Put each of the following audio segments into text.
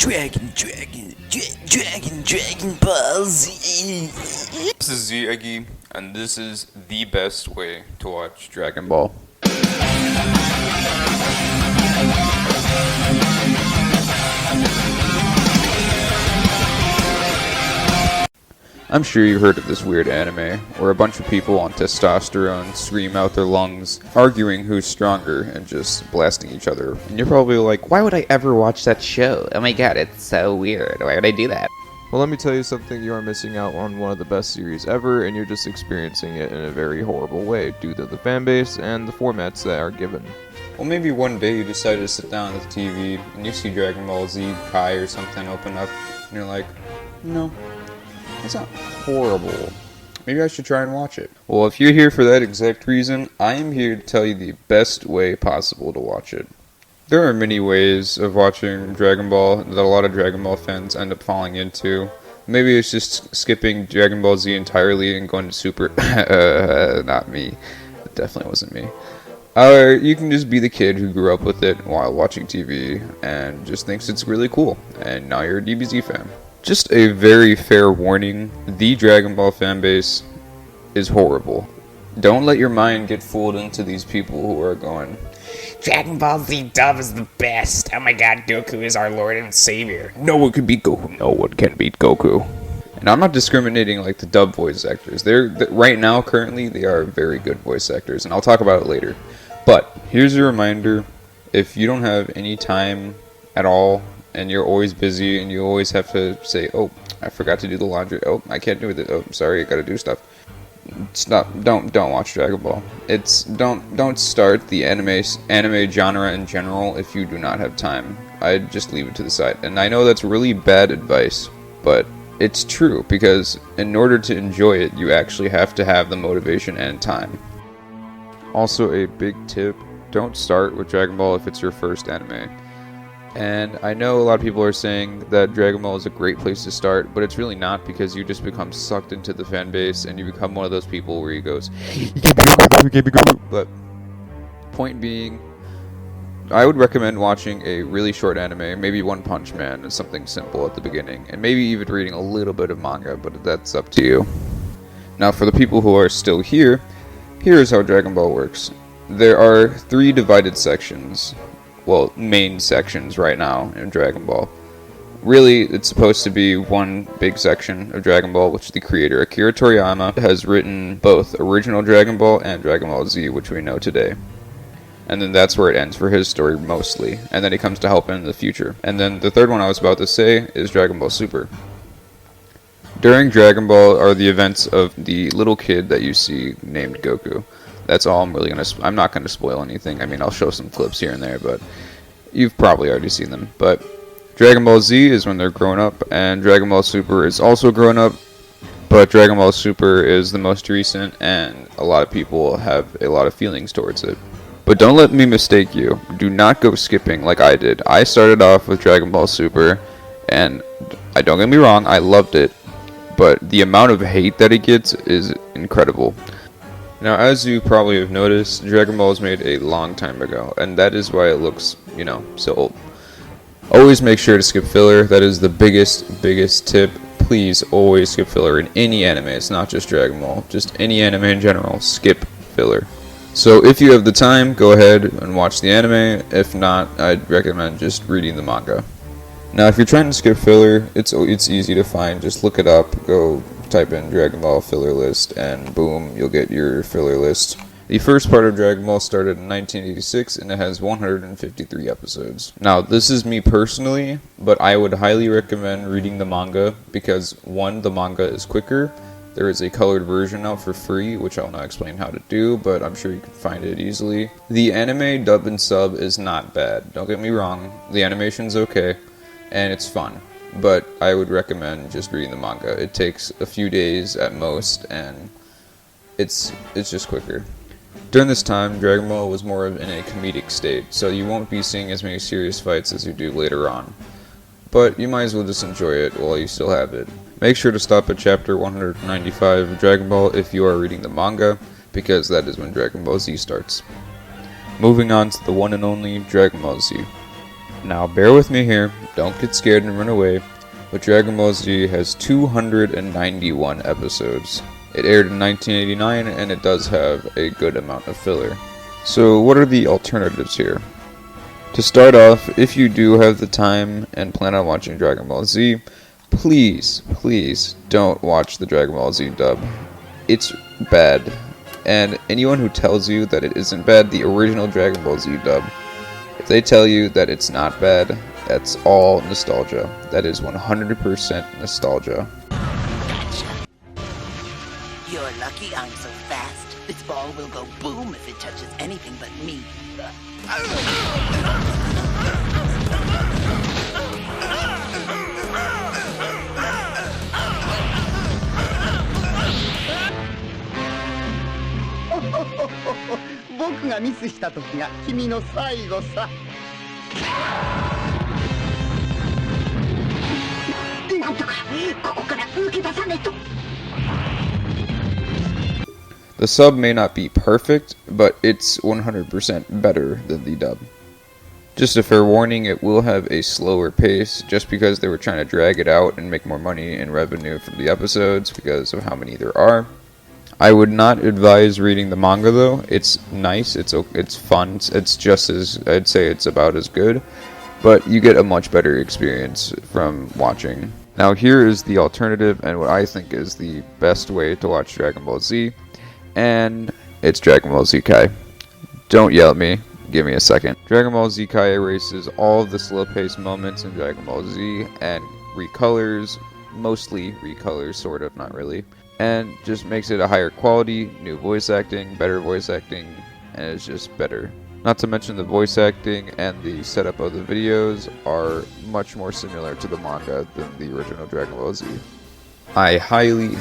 Dragon Ball Z. This is Z Eggy, and this is the best way to watch Dragon Ball. I'm sure you heard of this weird anime, where a bunch of people on testosterone scream out their lungs, arguing who's stronger and just blasting each other. And you're probably like, why would I ever watch that show? Oh my god, it's so weird. Why would I do that? Well, let me tell you something, you are missing out on one of the best series ever, and you're just experiencing it in a very horrible way, due to the fanbase and the formats that are given. Well, maybe one day you decide to sit down at the TV, and you see Dragon Ball Z Kai or something open up, and you're like, no, that's not horrible. Maybe I should try and watch it. Well, if you're here for that exact reason, I am here to tell you the best way possible to watch it. There are many ways of watching Dragon Ball that a lot of Dragon Ball fans end up falling into. Maybe it's just skipping Dragon Ball Z entirely and going to Super. Not me. It definitely wasn't me. Or you can just be the kid who grew up with it while watching TV and just thinks it's really cool, and now you're a DBZ fan. Just a very fair warning, the Dragon Ball fanbase is horrible. Don't let your mind get fooled into these people who are going, Dragon Ball Z dub is the best. Oh my god, Goku is our Lord and Savior. no one can beat Goku. No one can beat Goku. And I'm not discriminating like the dub voice actors. Right now, currently, they are very good voice actors, and I'll talk about it later. But here's a reminder, if you don't have any time at all, and you're always busy, and you always have to say, oh, I forgot to do the laundry. Oh, I can't do it. Oh, sorry, I gotta do stuff. Stop. Don't watch Dragon Ball. Don't start the anime genre in general if you do not have time. I'd just leave it to the side. And I know that's really bad advice, but it's true, because in order to enjoy it, you actually have to have the motivation and time. Also, a big tip, don't start with Dragon Ball if it's your first anime. And I know a lot of people are saying that Dragon Ball is a great place to start, but it's really not, because you just become sucked into the fan base and you become one of those people where he goes, you can't be Goku. But point being, I would recommend watching a really short anime, maybe One Punch Man or something simple at the beginning, and maybe even reading a little bit of manga, but that's up to you. Now for the people who are still here, here's how Dragon Ball works. There are 3 divided sections. Well, main sections right now in Dragon Ball. Really, it's supposed to be one big section of Dragon Ball, which the creator, Akira Toriyama, has written both original Dragon Ball and Dragon Ball Z, which we know today. And then that's where it ends for his story mostly, and then he comes to help in the future. And then the third one I was about to say is Dragon Ball Super. During Dragon Ball are the events of the little kid that you see named Goku. That's all I'm not gonna spoil anything. I mean, I'll show some clips here and there, but you've probably already seen them. But Dragon Ball Z is when they're grown up, and Dragon Ball Super is also grown up, but Dragon Ball Super is the most recent, and a lot of people have a lot of feelings towards it. But don't let me mistake you. Do not go skipping like I did. I started off with Dragon Ball Super, and don't get me wrong, I loved it, but the amount of hate that it gets is incredible. Now, as you probably have noticed, Dragon Ball was made a long time ago, and that is why it looks, so old. Always make sure to skip filler. That is the biggest tip. Please always skip filler in any anime. It's not just Dragon Ball. Just any anime in general. Skip filler. So if you have the time, go ahead and watch the anime. If not, I'd recommend just reading the manga. Now, if you're trying to skip filler, it's easy to find. Just look it up. Go type in Dragon Ball filler list, and boom, you'll get your filler list. The first part of Dragon Ball started in 1986, and it has 153 episodes. Now, this is me personally, but I would highly recommend reading the manga, because 1, the manga is quicker. There is a colored version out for free, which I'll not explain how to do, but I'm sure you can find it easily. The anime dub and sub is not bad, don't get me wrong. The animation's okay, and it's fun. But I would recommend just reading the manga. It takes a few days at most, and it's just quicker. During this time, Dragon Ball was more in a comedic state, so you won't be seeing as many serious fights as you do later on. But you might as well just enjoy it while you still have it. Make sure to stop at chapter 195 of Dragon Ball if you are reading the manga, because that is when Dragon Ball Z starts. Moving on to the one and only Dragon Ball Z. Now bear with me here, don't get scared and run away, but Dragon Ball Z has 291 episodes. It aired in 1989 and it does have a good amount of filler. So what are the alternatives here? To start off, if you do have the time and plan on watching Dragon Ball Z, please don't watch the Dragon Ball Z dub. It's bad. And anyone who tells you that it isn't bad, the original Dragon Ball Z dub, if they tell you that it's not bad, that's all nostalgia. That is 100% nostalgia. Gotcha. You're lucky I'm so fast. This ball will go boom if it touches anything but me. The sub may not be perfect, but it's 100% better than the dub. Just a fair warning, it will have a slower pace just because they were trying to drag it out and make more money and revenue from the episodes because of how many there are. I would not advise reading the manga though. It's nice, it's fun, it's just as, I'd say it's about as good, but you get a much better experience from watching. Now here is the alternative and what I think is the best way to watch Dragon Ball Z, and it's Dragon Ball Z Kai. Don't yell at me, give me a second. Dragon Ball Z Kai erases all of the slow-paced moments in Dragon Ball Z and recolors, mostly recolors, sort of, not really, and just makes it a higher quality, new voice acting, better voice acting, and it's just better. Not to mention the voice acting and the setup of the videos are much more similar to the manga than the original Dragon Ball Z. I highly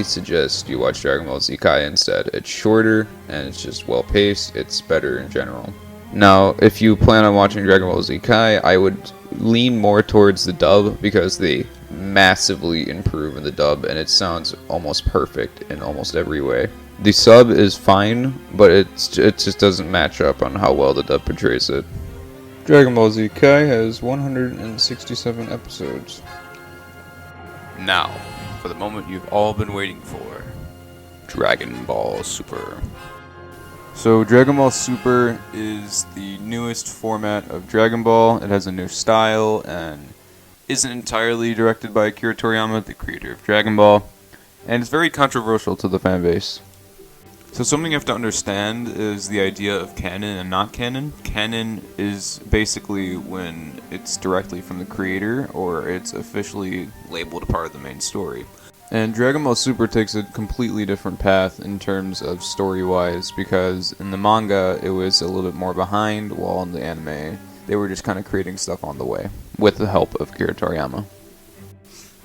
suggest you watch Dragon Ball Z Kai instead. It's shorter and it's just well paced, it's better in general. Now, if you plan on watching Dragon Ball Z Kai, I would lean more towards the dub because they massively improve in the dub and it sounds almost perfect in almost every way. The sub is fine, but it just doesn't match up on how well the dub portrays it. Dragon Ball Z Kai has 167 episodes. Now, for the moment you've all been waiting for, Dragon Ball Super. So Dragon Ball Super is the newest format of Dragon Ball. It has a new style and isn't entirely directed by Akira Toriyama, the creator of Dragon Ball, and it's very controversial to the fan base. So something you have to understand is the idea of canon and not canon. Canon is basically when it's directly from the creator or it's officially labeled a part of the main story. And Dragon Ball Super takes a completely different path in terms of story-wise because in the manga it was a little bit more behind, while in the anime they were just kind of creating stuff on the way with the help of Akira Toriyama.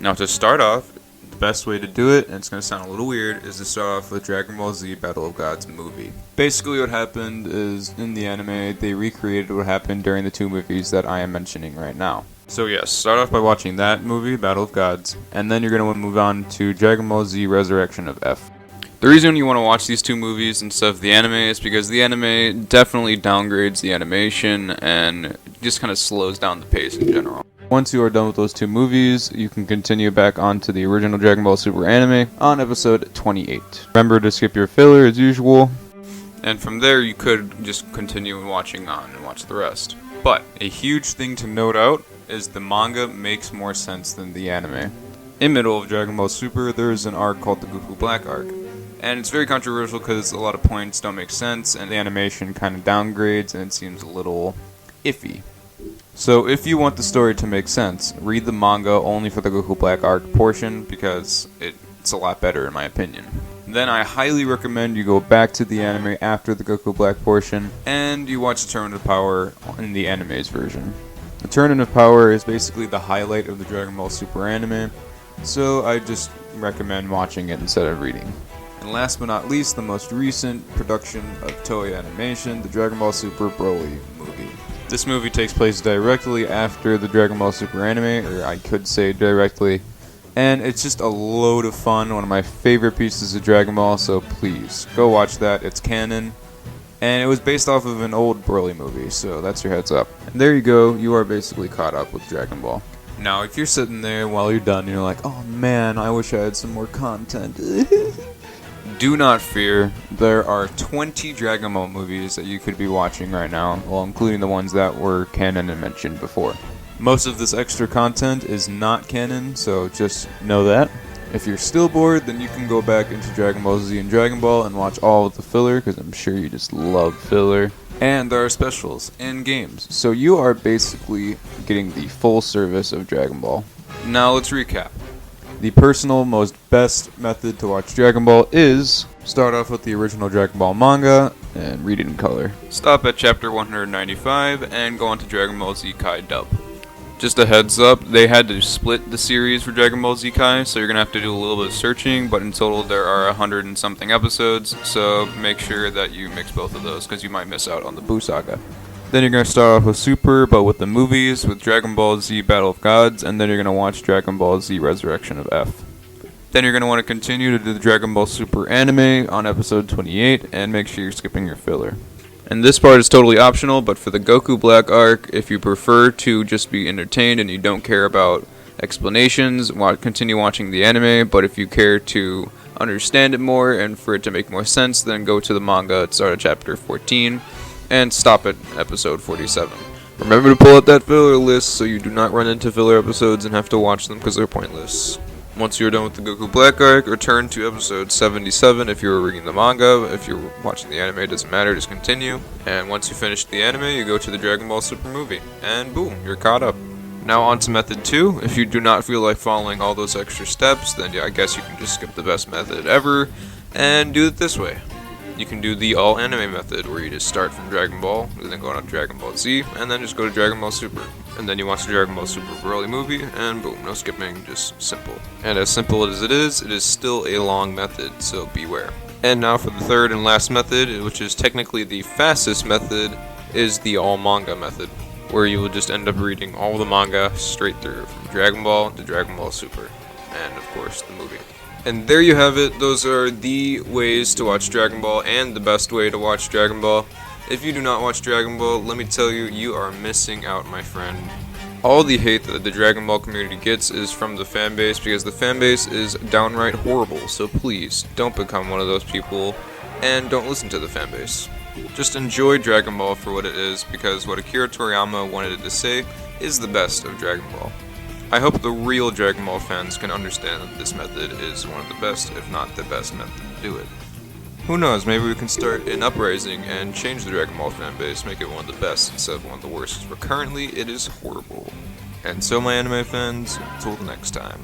Now to start off, the best way to do it, and it's going to sound a little weird, is to start off with Dragon Ball Z Battle of Gods movie. Basically what happened is, in the anime, they recreated what happened during the two movies that I am mentioning right now. So yes, start off by watching that movie, Battle of Gods, and then you're going to want to move on to Dragon Ball Z Resurrection of F. The reason you want to watch these two movies instead of the anime is because the anime definitely downgrades the animation and just kind of slows down the pace in general. Once you are done with those two movies, you can continue back onto the original Dragon Ball Super anime on episode 28. Remember to skip your filler as usual, and from there you could just continue watching on and watch the rest. But a huge thing to note out is the manga makes more sense than the anime. In the middle of Dragon Ball Super, there is an arc called the Goku Black arc. And it's very controversial because a lot of points don't make sense and the animation kind of downgrades and it seems a little iffy. So if you want the story to make sense, read the manga only for the Goku Black arc portion because it's a lot better in my opinion. Then I highly recommend you go back to the anime after the Goku Black portion and you watch the Tournament of Power in the anime's version. The Tournament of Power is basically the highlight of the Dragon Ball Super anime, so I just recommend watching it instead of reading. And last but not least, the most recent production of Toei Animation, the Dragon Ball Super Broly movie. This movie takes place directly after the Dragon Ball Super anime, or I could say directly, and it's just a load of fun, one of my favorite pieces of Dragon Ball, so please, go watch that, it's canon, And it was based off of an old Broly movie, so that's your heads up. And there you go, you are basically caught up with Dragon Ball. Now, if you're sitting there while you're done, you're like, oh man, I wish I had some more content. Do not fear, there are 20 Dragon Ball movies that you could be watching right now, well, including the ones that were canon and mentioned before. Most of this extra content is not canon, so just know that. If you're still bored, then you can go back into Dragon Ball Z and Dragon Ball and watch all of the filler, because I'm sure you just love filler. And there are specials and games, so you are basically getting the full service of Dragon Ball. Now let's recap. The personal, most best method to watch Dragon Ball is start off with the original Dragon Ball manga and read it in color. Stop at chapter 195 and go on to Dragon Ball Z Kai dub. Just a heads up, they had to split the series for Dragon Ball Z Kai, so you're going to have to do a little bit of searching, but in total there are 100 and something episodes, so make sure that you mix both of those, because you might miss out on the Buu Saga. Then you're going to start off with Super, but with the movies, with Dragon Ball Z Battle of Gods, and then you're going to watch Dragon Ball Z Resurrection of F. Then you're going to want to continue to do the Dragon Ball Super anime on episode 28, and make sure you're skipping your filler. And this part is totally optional, but for the Goku Black arc, if you prefer to just be entertained and you don't care about explanations, continue watching the anime, but if you care to understand it more and for it to make more sense, then go to the manga at start of chapter 14 and stop at episode 47. Remember to pull out that filler list so you do not run into filler episodes and have to watch them because they're pointless. Once you're done with the Goku Black arc, return to episode 77 if you're reading the manga. If you're watching the anime, it doesn't matter, just continue. And once you finish the anime, you go to the Dragon Ball Super movie. And boom, you're caught up. Now on to method 2. If you do not feel like following all those extra steps, then yeah, I guess you can just skip the best method ever and do it this way. You can do the all anime method where you just start from Dragon Ball, and then go on to Dragon Ball Z, and then just go to Dragon Ball Super. And then you watch the Dragon Ball Super Broly movie, and boom, no skipping, just simple. And as simple as it is still a long method, so beware. And now for the third and last method, which is technically the fastest method, is the all manga method, where you will just end up reading all the manga straight through, from Dragon Ball to Dragon Ball Super, and of course the movie. And there you have it, those are the ways to watch Dragon Ball and the best way to watch Dragon Ball. If you do not watch Dragon Ball, let me tell you, you are missing out, my friend. All the hate that the Dragon Ball community gets is from the fanbase, because the fanbase is downright horrible, so please, don't become one of those people, and don't listen to the fanbase. Just enjoy Dragon Ball for what it is, because what Akira Toriyama wanted it to say is the best of Dragon Ball. I hope the real Dragon Ball fans can understand that this method is one of the best, if not the best method to do it. Who knows, maybe we can start an uprising and change the Dragon Ball fanbase, make it one of the best instead of one of the worst, because currently it is horrible. And so my anime fans, until next time.